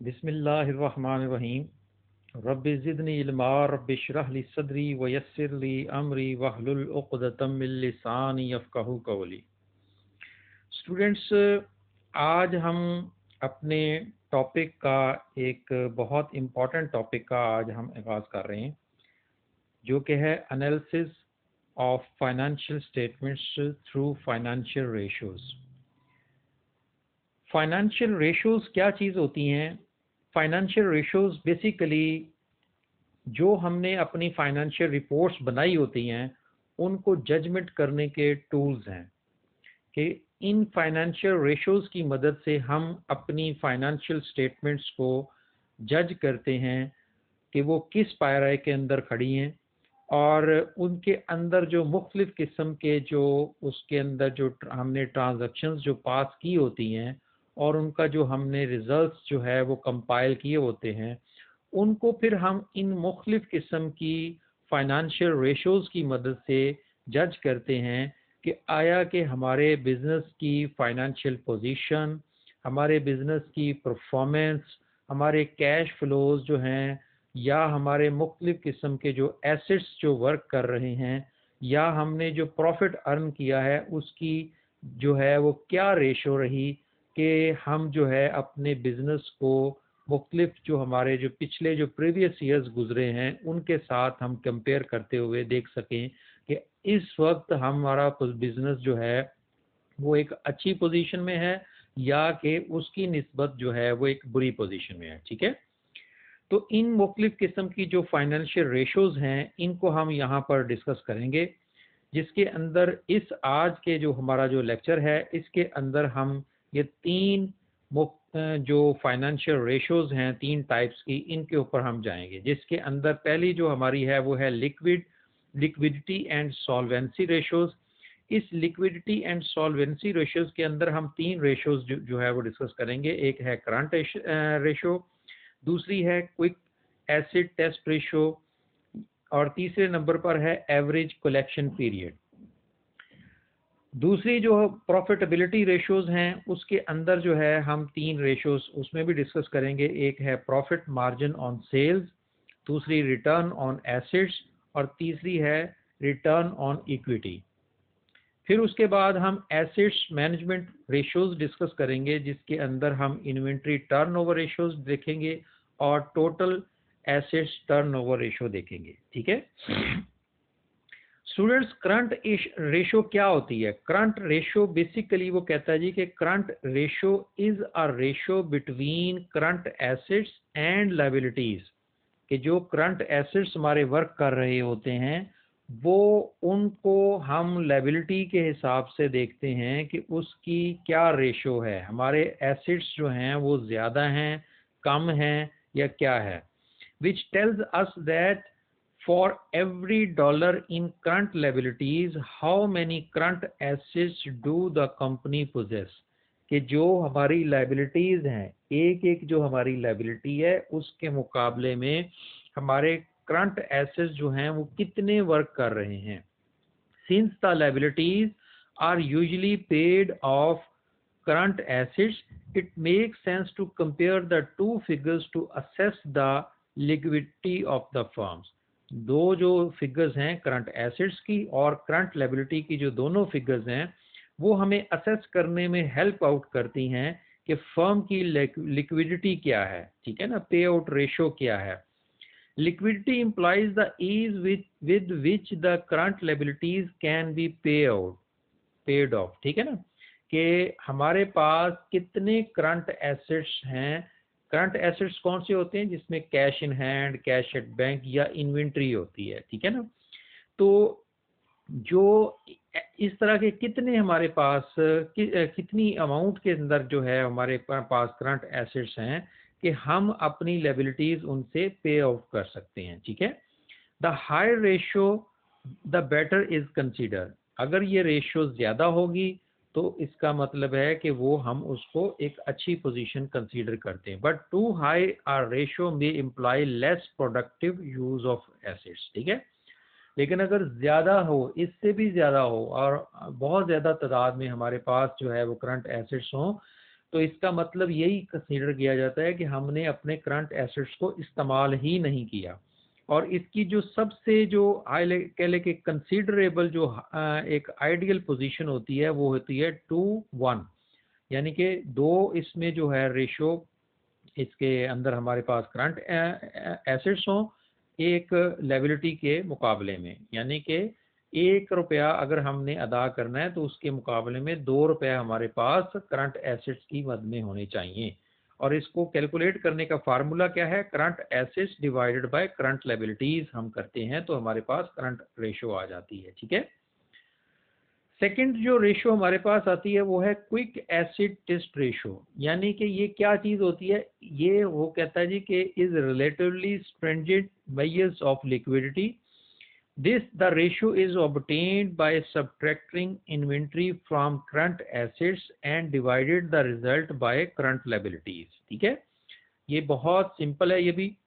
बिस्मिल्लाहिर्रहमानिर्रहीम। Rabbi ज़िदनी इल्मा rabbi इश्रह ली सदरी व यस्सिर ली अमरी वहलुल उक़दतम मिन लिसानी यफ़क़हू क़ौली। स्टूडेंट्स, आज हम अपने टॉपिक का एक बहुत इम्पोर्टेंट टॉपिक का आज हम आगाज़ कर रहे हैं, जो कि है analysis of financial statements through financial ratios. Financial ratios क्या चीज़ होती हैं? फाइनेंशियल रेशोज़ बेसिकली जो हमने अपनी फाइनेंशियल रिपोर्ट्स बनाई होती हैं, उनको जजमेंट करने के टूल्स हैं कि इन फाइनेंशियल रेशोज़ की मदद से हम अपनी फाइनेंशियल स्टेटमेंट्स को जज करते हैं कि वो किस पायरे के अंदर खड़ी हैं, और उनके अंदर जो मुख्तलिफ़ किस्म के जो उसके अंदर जो हमने ट्रांजैक्शंस जो पास की होती हैं और उनका जो हमने रिज़ल्ट्स जो है वो कंपाइल किए होते हैं, उनको फिर हम इन मुख्तलिफ़ किस्म की फाइनेंशियल रेशोज़ की मदद से जज करते हैं कि आया कि हमारे बिज़नेस की फाइनेंशियल पोजीशन, हमारे बिज़नेस की परफॉर्मेंस, हमारे कैश फ्लोज जो हैं, या हमारे मुख्तलिफ़ किस्म के जो एसेट्स जो वर्क कर रहे हैं, या हमने जो प्रॉफिट अर्न किया है उसकी जो है वो क्या रेशो रही कि हम जो है अपने बिज़नेस को मुख्तलिफ जो हमारे जो पिछले जो प्रीवियस ईयर्स गुजरे हैं उनके साथ हम कंपेयर करते हुए देख सकें कि इस वक्त हमारा बिज़नेस जो है वो एक अच्छी पोजीशन में है या कि उसकी निस्बत जो है वो एक बुरी पोजीशन में है। ठीक है, तो इन मुख्तलिफ किस्म की जो फाइनेंशियल रेशोज़ हैं, इनको हम यहाँ पर डिस्कस करेंगे, जिसके अंदर इस आज के जो हमारा जो लेक्चर है इसके अंदर हम ये तीन जो फाइनेंशियल रेशोज़ हैं, तीन टाइप्स की, इनके ऊपर हम जाएंगे। जिसके अंदर पहली जो हमारी है वो है लिक्विडिटी एंड सॉल्वेंसी रेशोज़। इस लिक्विडिटी एंड सॉल्वेंसी रेशोज़ के अंदर हम तीन रेशोज़ जो है वो डिस्कस करेंगे। एक है करंट रेशो, दूसरी है क्विक एसिड टेस्ट रेशो, और तीसरे नंबर पर है एवरेज कलेक्शन पीरियड। दूसरी जो प्रॉफिटेबिलिटी रेशोज़ हैं उसके अंदर जो है हम तीन रेशोज़ उसमें भी डिस्कस करेंगे। एक है प्रॉफिट मार्जिन ऑन सेल्स, दूसरी रिटर्न ऑन एसेट्स, और तीसरी है रिटर्न ऑन इक्विटी। फिर उसके बाद हम एसेट्स मैनेजमेंट रेशोज़ डिस्कस करेंगे, जिसके अंदर हम इन्वेंट्री टर्नओवर रेशोज़ देखेंगे और टोटल एसेट्स टर्नओवर रेशो देखेंगे। ठीक है स्टूडेंट्स, करंट रेशो क्या होती है? करंट रेशो बेसिकली वो कहता है जी कि current ratio is a ratio between current assets and liabilities, कि जो करंट एसेट्स हमारे वर्क कर रहे होते हैं वो उनको हम लायबिलिटी के हिसाब से देखते हैं कि उसकी क्या रेशो है, हमारे एसेट्स जो हैं वो ज़्यादा हैं, कम हैं, या क्या है, which tells us that for every dollar in current liabilities, how many current assets do the company possess, कि जो हमारी liabilities हैं, एक एक जो हमारी liability है उसके मुकाबले में हमारे current assets जो हैं वो कितने वर्क कर रहे हैं। Since the liabilities are usually paid off current assets, it makes sense to compare the two figures to assess the liquidity of the firms। दो जो फिगर्स हैं करंट एसेट्स की और करंट लायबिलिटी की, जो दोनों फिगर्स हैं वो हमें असेस करने में हेल्प आउट करती हैं कि फर्म की लिक्विडिटी क्या है। ठीक है ना, पे आउट रेशो क्या है। Liquidity implies the ease with which the current liabilities can be paid off। ठीक है ना, कि हमारे पास कितने करंट एसेट्स हैं। करंट एसेट्स कौन से होते हैं? जिसमें cash in hand, cash at bank या इन्वेंट्री होती है। ठीक है ना, तो जो इस तरह के कितने हमारे पास कितनी अमाउंट के अंदर जो है हमारे पास करंट एसेट्स हैं कि हम अपनी लायबिलिटीज उनसे पे आउट कर सकते हैं। ठीक है, the higher ratio the better is consider. अगर ये रेशियो ज़्यादा होगी तो इसका मतलब है कि वो हम उसको एक अच्छी पोजीशन कंसीडर करते हैं। But too high are ratio में imply less productive use of assets. ठीक है, लेकिन अगर ज़्यादा हो, इससे भी ज़्यादा हो, और बहुत ज़्यादा तादाद में हमारे पास जो है वो करंट एसेट्स हों, तो इसका मतलब यही कंसीडर किया जाता है कि हमने अपने करंट एसेट्स को इस्तेमाल ही नहीं किया। और इसकी जो सबसे जो कह ले कि कंसीडरेबल जो एक आइडियल पोजीशन होती है वो होती है 2:1, यानी कि 2 इसमें जो है रेशो इसके अंदर हमारे पास करंट एसेट्स हों एक लायबिलिटी के मुकाबले में, यानी कि 1 रुपया अगर हमने अदा करना है तो उसके मुकाबले में 2 रुपये हमारे पास करंट एसेट्स की मद में होने चाहिए। और इसको कैलकुलेट करने का फार्मूला क्या है, current assets divided by current liabilities हम करते हैं तो हमारे पास करंट रेशो आ जाती है। ठीक है। सेकंड जो रेशो हमारे पास आती है वो है क्विक एसिड टेस्ट रेशो, यानी कि ये क्या चीज़ होती है, ये वो कहता है जी कि is relatively stringent measures of liquidity. This the ratio is obtained by subtracting inventory from current assets and divided the result by current liabilities. ठीक है, ये बहुत सिंपल है ये भी।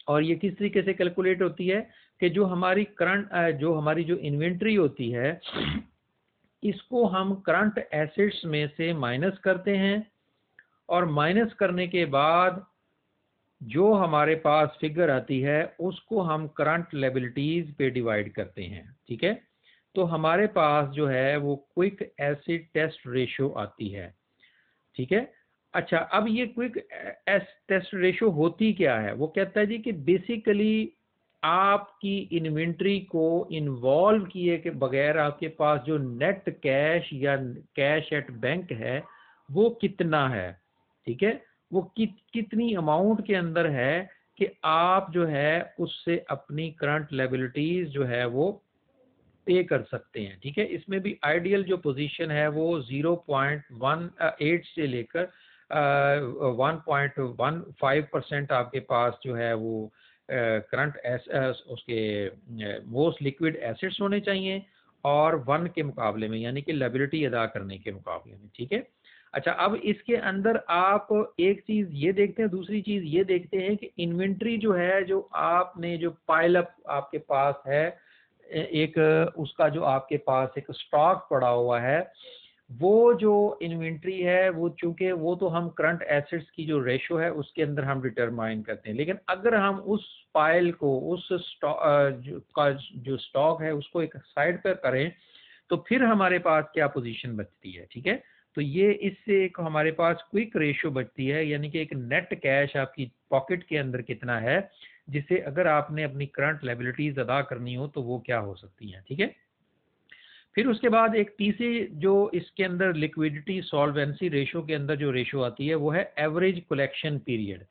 और ये किस तरीके से कैलकुलेट होती है कि जो हमारी जो इन्वेंट्री होती है इसको हम करंट एसेट्स में से माइनस करते हैं और माइनस करने के बाद जो हमारे पास फिगर आती है उसको हम करंट लायबिलिटीज पे डिवाइड करते हैं। ठीक है, तो हमारे पास जो है वो क्विक एसिड टेस्ट रेशो आती है। ठीक है। अच्छा, अब ये क्विक टेस्ट रेशो होती क्या है, वो कहता है जी कि बेसिकली आपकी इन्वेंट्री को इन्वॉल्व किए के बगैर आपके पास जो नेट कैश या कैश एट बैंक है वो कितना है। ठीक है, वो कितनी अमाउंट के अंदर है कि आप जो है उससे अपनी करंट लायबिलिटीज जो है वो पे कर सकते हैं। ठीक है, इसमें भी आइडियल जो पोजीशन है वो 0.18 से लेकर 1.15% आपके पास जो है वो करंट उसके मोस्ट लिक्विड एसेट्स होने चाहिए और 1 के मुकाबले में, यानी कि लायबिलिटी अदा करने के मुकाबले में। ठीक है। अच्छा, अब इसके अंदर आप एक चीज़ ये देखते हैं, दूसरी चीज़ ये देखते हैं कि इन्वेंट्री जो है जो आपने जो पाइल अप आपके पास है एक उसका जो आपके पास एक स्टॉक पड़ा हुआ है वो जो इन्वेंट्री है वो चूंकि वो तो हम करंट एसेट्स की जो रेशो है उसके अंदर हम डिटरमाइन करते हैं, लेकिन अगर हम उस फाइल को उस जो स्टॉक है उसको एक साइड पर करें तो फिर हमारे पास क्या पोजीशन बचती है। ठीक है, तो ये इससे एक हमारे पास क्विक रेशो बचती है, यानी कि एक नेट कैश आपकी पॉकेट के अंदर कितना है जिसे अगर आपने अपनी करंट लायबिलिटीज अदा करनी हो तो वो क्या हो सकती हैं। ठीक है, फिर उसके बाद एक तीसरी जो इसके अंदर लिक्विडिटी सॉल्वेंसी रेशो के अंदर जो रेशो आती है वो है एवरेज कलेक्शन पीरियड।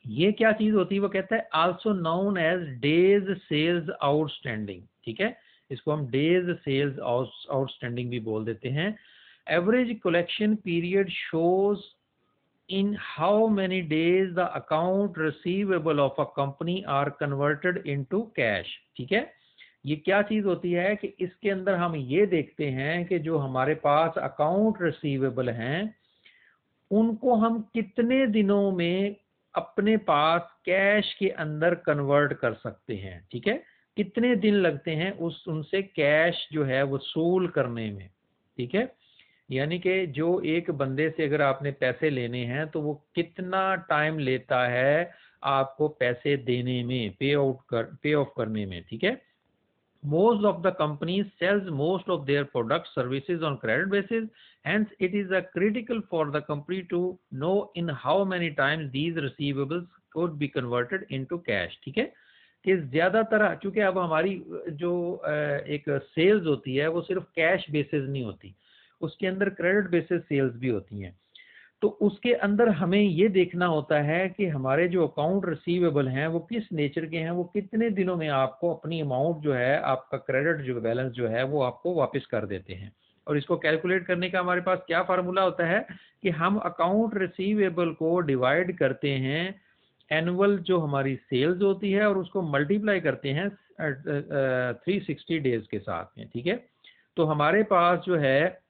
ये क्या चीज होती है, वो कहता है also known as days sales outstanding. ठीक है, इसको हम डेज सेल्स आउटस्टैंडिंग भी बोल देते हैं। Average collection period shows in how many days the account receivable of a company are converted into cash। ठीक है, ये क्या चीज होती है कि इसके अंदर हम ये देखते हैं कि जो हमारे पास अकाउंट रिसीवेबल हैं उनको हम कितने दिनों में अपने पास कैश के अंदर कन्वर्ट कर सकते हैं। ठीक है, कितने दिन लगते हैं उनसे कैश जो है वसूल करने में। ठीक है, यानी कि जो एक बंदे से अगर आपने पैसे लेने हैं तो वो कितना टाइम लेता है आपको पैसे देने में, पे ऑफ करने में। ठीक है, most of the companies sells most of their products services on credit basis, hence it is a critical for the company to know in how many times these receivables could be converted into cash। ठीक है, कि ज्यादातर चूंकि अब हमारी जो एक sales होती है वो सिर्फ कैश बेसिस नहीं होती, उसके अंदर क्रेडिट बेसिस सेल्स भी होती हैं। तो उसके अंदर हमें ये देखना होता है कि हमारे जो अकाउंट रिसीवेबल हैं वो किस नेचर के हैं, वो कितने दिनों में आपको अपनी अमाउंट जो है आपका क्रेडिट जो बैलेंस जो है वो आपको वापस कर देते हैं। और इसको कैलकुलेट करने का हमारे पास क्या फार्मूला होता है कि हम अकाउंट रिसीवेबल को डिवाइड करते हैं एनुअल जो हमारी सेल्स होती है और उसको मल्टीप्लाई करते हैं 360 डेज के साथ में। ठीक है, तो हमारे पास जो है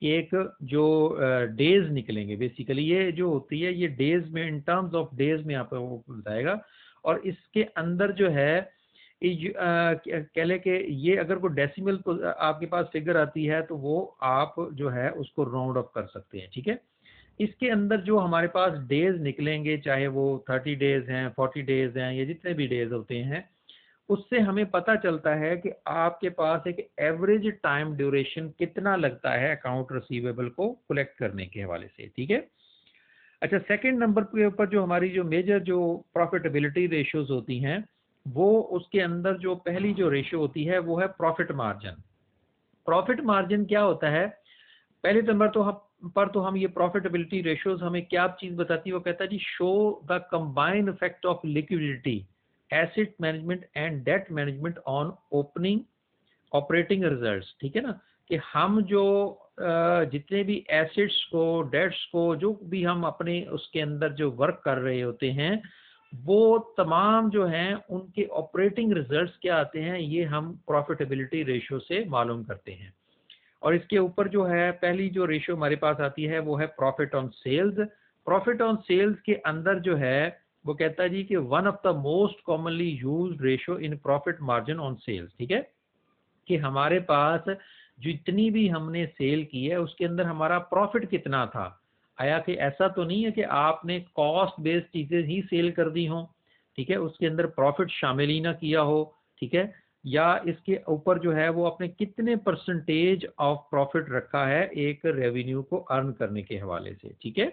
एक जो डेज निकलेंगे, बेसिकली ये जो होती है ये डेज में इन टर्म्स ऑफ डेज में आपको बताएगा। और इसके अंदर जो है कह ले कि ये अगर कोई डेसिमल आपके पास फिगर आती है तो वो आप जो है उसको राउंड अप कर सकते हैं, ठीक है। इसके अंदर जो हमारे पास डेज निकलेंगे, चाहे वो 30 डेज हैं, 40 डेज हैं, या जितने भी डेज होते हैं, उससे हमें पता चलता है कि आपके पास एक एवरेज टाइम ड्यूरेशन कितना लगता है अकाउंट रिसीवेबल को कलेक्ट करने के हवाले से, ठीक है। अच्छा, सेकंड नंबर के ऊपर जो हमारी जो मेजर जो प्रॉफिटेबिलिटी रेशियोज होती हैं, वो उसके अंदर जो पहली जो रेशियो होती है वो है प्रॉफिट मार्जिन। प्रॉफिट मार्जिन क्या होता है? पहले नंबर तो हम ये प्रॉफिटेबिलिटी रेशियोज हमें क्या चीज बताती है? वो कहता है जी, show the combined effect of liquidity, asset management and debt management on opening operating results, ठीक है ना। कि हम जो जितने भी एसेट्स को, डेट्स को, जो भी हम अपने उसके अंदर जो वर्क कर रहे होते हैं, वो तमाम जो हैं उनके ऑपरेटिंग रिजल्ट्स क्या आते हैं, ये हम प्रॉफिटेबिलिटी रेशियो से मालूम करते हैं। और इसके ऊपर जो है पहली जो रेशियो हमारे पास आती है वो है profit on sales. Profit on sales के अंदर जो है वो कहता है जी कि one of the most commonly used ratio in profit margin on sales, ठीक है। कि हमारे पास जितनी भी हमने सेल की है उसके अंदर हमारा प्रॉफिट कितना था आया। कि ऐसा तो नहीं है कि आपने कॉस्ट बेस्ड चीजें ही सेल कर दी हो, ठीक है, उसके अंदर प्रॉफिट शामिल ही ना किया हो, ठीक है। या इसके ऊपर जो है वो आपने कितने परसेंटेज ऑफ प्रॉफिट रखा है एक रेवेन्यू को अर्न करने के हवाले से, ठीक है।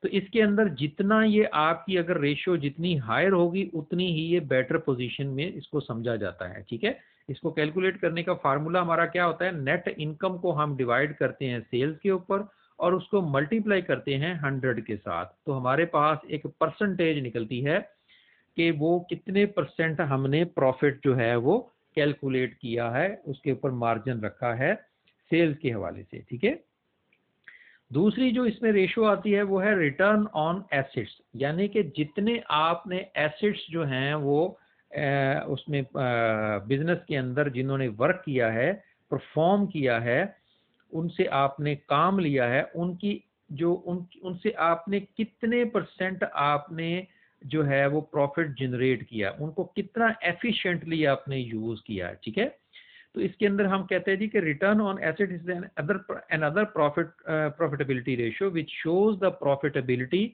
तो इसके अंदर जितना ये आपकी अगर रेशियो जितनी हायर होगी उतनी ही ये बेटर पोजीशन में इसको समझा जाता है, ठीक है। इसको कैलकुलेट करने का फार्मूला हमारा क्या होता है? नेट इनकम को हम डिवाइड करते हैं सेल्स के ऊपर और उसको मल्टीप्लाई करते हैं 100 के साथ, तो हमारे पास एक परसेंटेज निकलती है कि वो कितने परसेंट हमने प्रॉफिट जो है वो कैलकुलेट किया है, उसके ऊपर मार्जिन रखा है सेल्स के हवाले से, ठीक है। दूसरी जो इसमें रेशो आती है वो है रिटर्न ऑन एसेट्स, यानी कि जितने आपने एसेट्स जो हैं वो उसमें बिजनेस के अंदर जिन्होंने वर्क किया है, परफॉर्म किया है, उनसे आपने काम लिया है, उनकी जो उनसे आपने कितने परसेंट आपने जो है वो प्रॉफिट जनरेट किया, उनको कितना एफिशिएंटली आपने यूज किया, ठीक है। तो इसके अंदर हम कहते हैं जी कि return on asset is another profitability ratio which shows the profitability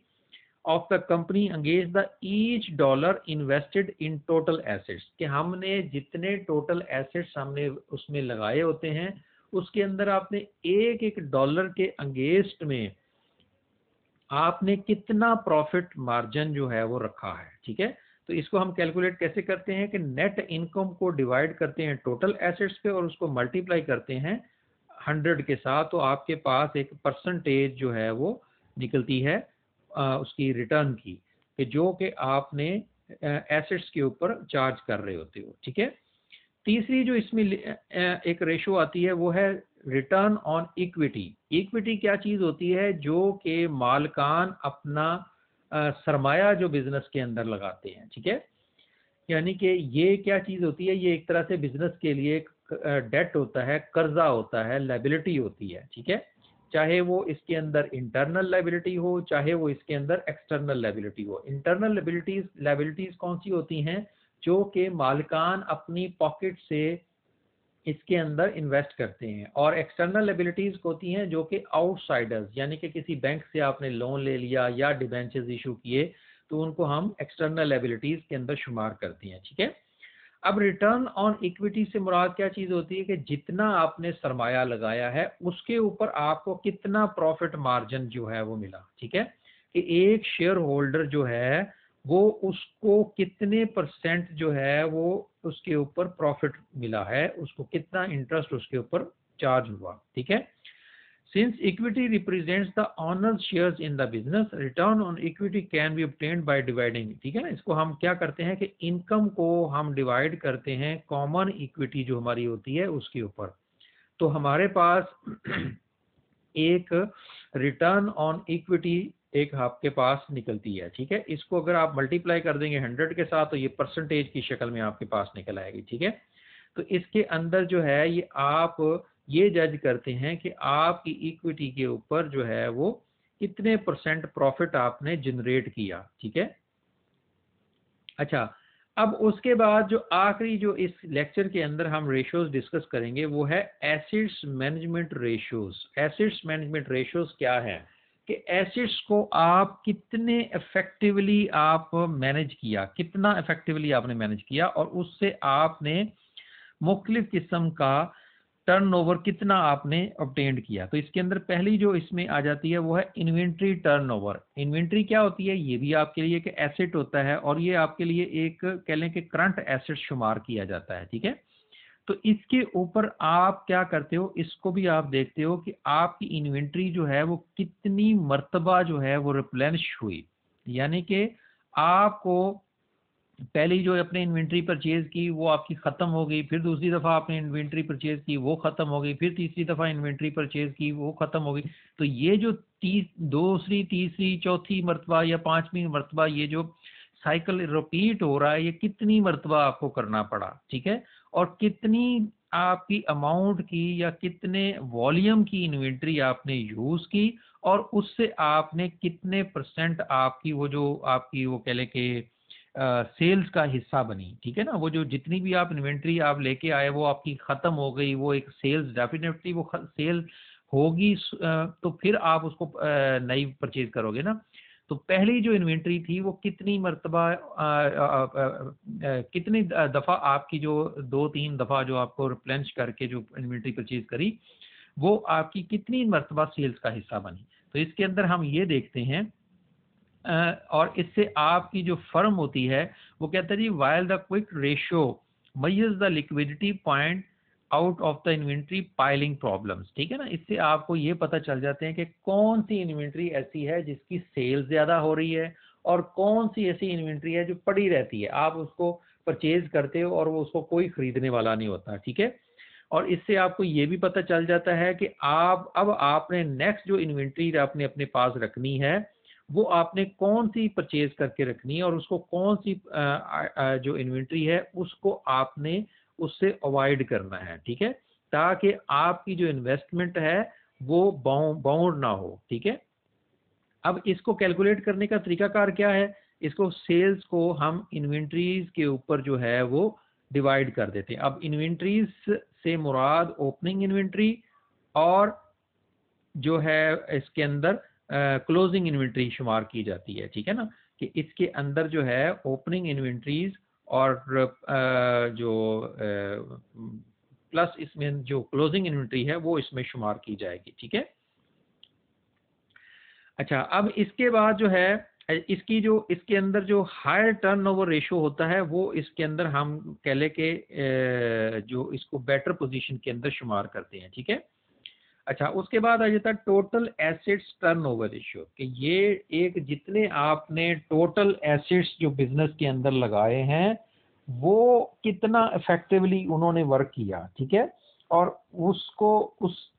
of the company against the each dollar invested in total assets. कि हमने जितने टोटल एसेट्स हमने उसमें लगाए होते हैं उसके अंदर आपने एक एक डॉलर के अगेंस्ट में आपने कितना प्रॉफिट मार्जिन जो है वो रखा है, ठीक है। तो इसको हम कैलकुलेट कैसे करते हैं कि नेट इनकम को डिवाइड करते हैं टोटल एसेट्स पे और उसको मल्टीप्लाई करते हैं 100 के साथ, तो आपके पास एक परसेंटेज जो है वो निकलती है उसकी रिटर्न की, कि जो कि आपने एसेट्स के ऊपर चार्ज कर रहे होते हो, ठीक है। तीसरी जो इसमें एक रेशो आती है वो है रिटर्न ऑन इक्विटी। इक्विटी क्या चीज होती है? जो कि मालकान अपना सरमाया जो बिजनेस के अंदर लगाते हैं, ठीक है। यानी कि ये क्या चीज होती है? ये एक तरह से बिजनेस के लिए एक डेट होता है, कर्जा होता है, लाइबिलिटी होती है, ठीक है। चाहे वो इसके अंदर इंटरनल लाइबिलिटी हो, चाहे वो इसके अंदर एक्सटर्नल लाइबिलिटी हो। इंटरनल लाइबिलिटीज कौन सी होती हैं? जो कि मालकान अपनी पॉकेट से इसके अंदर इन्वेस्ट करते हैं, और एक्सटर्नल लायबिलिटीज होती हैं जो कि आउटसाइडर्स, यानी कि किसी बैंक से आपने लोन ले लिया या डिबेंचर्स इशू किए, तो उनको हम एक्सटर्नल लायबिलिटीज के अंदर शुमार करते हैं, ठीक है। अब रिटर्न ऑन इक्विटी से मुराद क्या चीज होती है? कि जितना आपने सरमाया लगाया है उसके ऊपर आपको कितना प्रॉफिट मार्जिन जो है वो मिला, ठीक है। कि एक शेयर होल्डर जो है वो उसको कितने परसेंट जो है वो उसके ऊपर प्रॉफिट मिला है, उसको कितना इंटरेस्ट उसके ऊपर चार्ज हुआ, ठीक है। Since equity represents the owners shares in the business, return on equity can be obtained by dividing, ठीक है ना। इसको हम क्या करते हैं कि इनकम को हम डिवाइड करते हैं कॉमन इक्विटी जो हमारी होती है उसके ऊपर। तो हमारे पास एक रिटर्न ऑन इक्विटी एक आपके पास निकलती है, ठीक है। इसको अगर आप मल्टीप्लाई कर देंगे 100 के साथ तो ये परसेंटेज की शक्ल में आपके पास निकल आएगी, ठीक है। तो इसके अंदर जो है ये आप ये जज करते हैं कि आपकी इक्विटी के ऊपर जो है वो कितने परसेंट प्रॉफिट आपने जनरेट किया, ठीक है। अच्छा, अब उसके बाद जो आखिरी जो इस लेक्चर के अंदर हम रेशियोज डिस्कस करेंगे वो है assets management ratios. Assets management ratios क्या है कि एसेट्स को आप कितने इफेक्टिवली आप मैनेज किया, कितना इफेक्टिवली आपने मैनेज किया और उससे आपने मुख्तलिफ किस्म का टर्नओवर कितना आपने ऑब्टेन्ड किया। तो इसके अंदर पहली जो इसमें आ जाती है वो है इन्वेंट्री टर्नओवर। इन्वेंट्री क्या होती है? ये भी आपके लिए एक एसेट होता है और ये आपके लिए एक कह लें कि करंट एसेट शुमार किया जाता है, ठीक है। तो इसके ऊपर आप क्या करते हो, इसको भी आप देखते हो कि आपकी इन्वेंट्री जो है वो कितनी मर्तबा जो है वो रिप्लेनिश हुई, यानी कि आपको पहली जो अपने इन्वेंट्री परचेज की वो आपकी ख़त्म हो गई, फिर दूसरी दफ़ा आपने इन्वेंट्री परचेज की वो ख़त्म हो गई, फिर तीसरी दफ़ा इन्वेंट्री परचेज की वो ख़त्म हो गई। तो ये जो दूसरी, तीसरी, चौथी मरतबा या पांचवी मरतबा ये जो साइकिल रिपीट हो रहा है, ये कितनी मरतबा आपको करना पड़ा, ठीक है। और कितनी आपकी अमाउंट की या कितने वॉल्यूम की इन्वेंट्री आपने यूज़ की और उससे आपने कितने परसेंट आपकी वो जो आपकी वो कह लें कि सेल्स का हिस्सा बनी, ठीक है ना। वो जो जितनी भी आप इन्वेंट्री आप लेके आए वो आपकी ख़त्म हो गई, वो एक सेल्स डेफिनेटली वो सेल होगी, तो फिर आप उसको नई परचेज करोगे ना। तो पहली जो इन्वेंट्री थी वो कितनी मरतबा कितनी दफ़ा आपकी जो 2-3 दफ़ा जो आपको रिप्लेनिश करके जो इन्वेंट्री परचेज करी वो आपकी कितनी मरतबा सेल्स का हिस्सा बनी। तो इसके अंदर हम ये देखते हैं और इससे आपकी जो फर्म होती है वो कहता है जी while the quick ratio may the liquidity point out of the inventory piling problems, ठीक है ना। इससे आपको ये पता चल जाते हैं कि कौन सी इन्वेंट्री ऐसी है जिसकी सेल ज़्यादा हो रही है और कौन सी ऐसी इन्वेंट्री है जो पड़ी रहती है, आप उसको परचेज करते हो और वो उसको कोई ख़रीदने वाला नहीं होता, ठीक है। और इससे आपको ये भी पता चल जाता है कि आप अब आपने नेक्स्ट जो इन्वेंट्री आपने अपने पास रखनी है वो आपने कौन सी परचेज करके रखनी है और उसको कौन सी जो इन्वेंट्री है उसको आपने उससे अवॉइड करना है, ठीक है, ताकि आपकी जो इन्वेस्टमेंट है वो बाउंड ना हो, ठीक है। अब इसको कैलकुलेट करने का तरीकाकार क्या है? इसको सेल्स को हम इन्वेंट्रीज के ऊपर जो है वो डिवाइड कर देते हैं। अब इन्वेंट्रीज से मुराद ओपनिंग इन्वेंट्री और जो है इसके अंदर क्लोजिंग इन्वेंट्री शुमार की जाती है, ठीक है ना। कि इसके अंदर जो है ओपनिंग इन्वेंट्रीज और जो प्लस इसमें जो क्लोजिंग इन्वेंट्री है वो इसमें शुमार की जाएगी, ठीक है। अच्छा, अब इसके बाद जो है इसकी जो इसके अंदर जो हायर टर्नओवर रेशो होता है वो इसके अंदर हम कह ले के जो इसको बेटर पोजीशन के अंदर शुमार करते हैं, ठीक है। अच्छा, उसके बाद आ जाता है टोटल एसेट्स टर्नओवर रेशियो कि ये एक जितने आपने टोटल एसेट्स जो बिजनेस के अंदर लगाए हैं वो कितना इफेक्टिवली उन्होंने वर्क किया, ठीक है। और उसको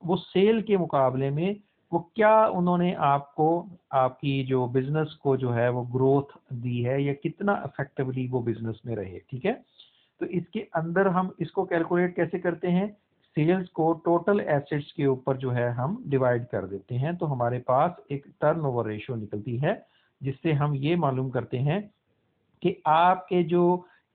वो सेल के मुकाबले में वो क्या उन्होंने आपको आपकी जो बिजनेस को जो है वो ग्रोथ दी है या कितना इफेक्टिवली वो बिजनेस में रहे, ठीक है। तो इसके अंदर हम इसको कैलकुलेट कैसे करते हैं? सेल्स को टोटल एसेट्स के ऊपर जो है हम डिवाइड कर देते हैं तो हमारे पास एक टर्नओवर रेशियो निकलती है जिससे हम ये मालूम करते हैं कि आपके जो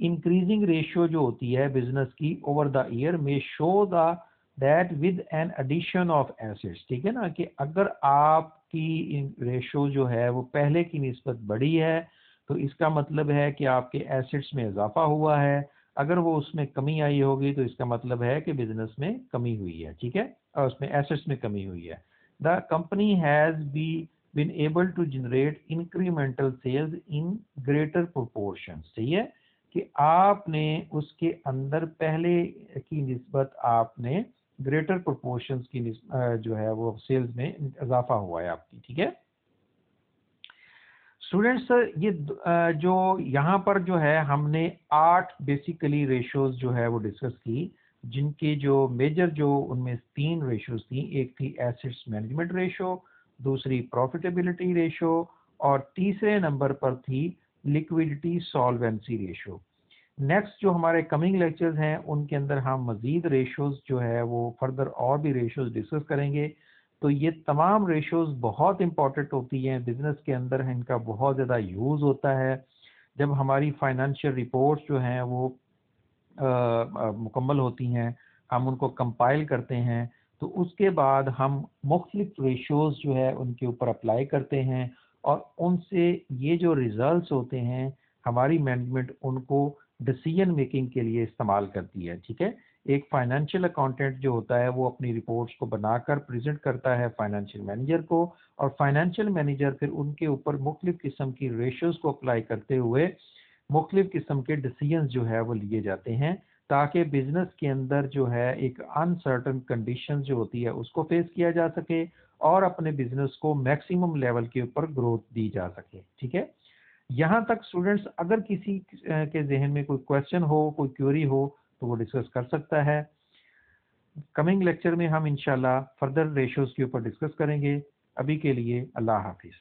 इंक्रीजिंग रेशियो जो होती है बिजनेस की ओवर द ईयर में show the that with an addition of assets, ठीक है ना। कि अगर आपकी रेशियो जो है वो पहले की निस्बत बड़ी है तो इसका मतलब है कि आपके एसेट्स में इजाफा हुआ है, अगर वो उसमें कमी आई होगी तो इसका मतलब है कि बिजनेस में कमी हुई है, ठीक है, और उसमें एसेट्स में कमी हुई है। The company has been able to generate incremental sales in greater proportions, सही है कि आपने उसके अंदर पहले की निस्बत आपने ग्रेटर प्रोपोर्शंस की जो है वो सेल्स में इजाफा हुआ है आपकी, ठीक है। स्टूडेंट्स ये जो यहाँ पर जो है हमने 8 बेसिकली रेशियोज जो है वो डिस्कस की, जिनके जो मेजर जो उनमें 3 रेशियोज थी, एक थी एसेट्स मैनेजमेंट रेशियो, दूसरी प्रॉफिटेबिलिटी रेशियो और तीसरे नंबर पर थी लिक्विडिटी सॉल्वेंसी रेशियो। नेक्स्ट जो हमारे कमिंग लेक्चर्स हैं उनके अंदर हम मजीद रेशियोज जो है वो फर्दर और भी रेशियोज डिस्कस करेंगे। तो ये तमाम रेशियोज बहुत इंपॉर्टेंट होती हैं बिजनेस के अंदर, इनका बहुत ज़्यादा यूज़ होता है। जब हमारी फाइनेंशियल रिपोर्ट्स जो हैं वो मुकम्मल होती हैं, हम उनको कंपाइल करते हैं, तो उसके बाद हम मुख्तलिफ रेशोज़ जो है उनके ऊपर अप्लाई करते हैं और उनसे ये जो रिजल्ट्स होते हैं हमारी मैनेजमेंट उनको डिसीजन मेकिंग के लिए इस्तेमाल करती है। ठीक है, एक फाइनेंशियल अकाउंटेंट जो होता है वो अपनी रिपोर्ट्स को बनाकर प्रेजेंट करता है फाइनेंशियल मैनेजर को, और फाइनेंशियल मैनेजर फिर उनके ऊपर मुख्तलिफ किस्म की रेशोज़ को अप्लाई करते हुए मुख्तलिफ किस्म के डिसीजंस जो है वो लिए जाते हैं, ताकि बिजनेस के अंदर जो है एक अनसर्टन कंडीशन जो होती है उसको फेस किया जा सके और अपने बिजनेस को मैक्सिमम लेवल के ऊपर ग्रोथ दी जा सके। ठीक है, यहाँ तक स्टूडेंट्स अगर किसी के जहन में कोई क्वेश्चन हो, कोई क्वेरी हो, तो वो डिस्कस कर सकता है। कमिंग लेक्चर में हम इंशाल्लाह फर्दर रेशोज के ऊपर डिस्कस करेंगे। अभी के लिए अल्लाह हाफिज।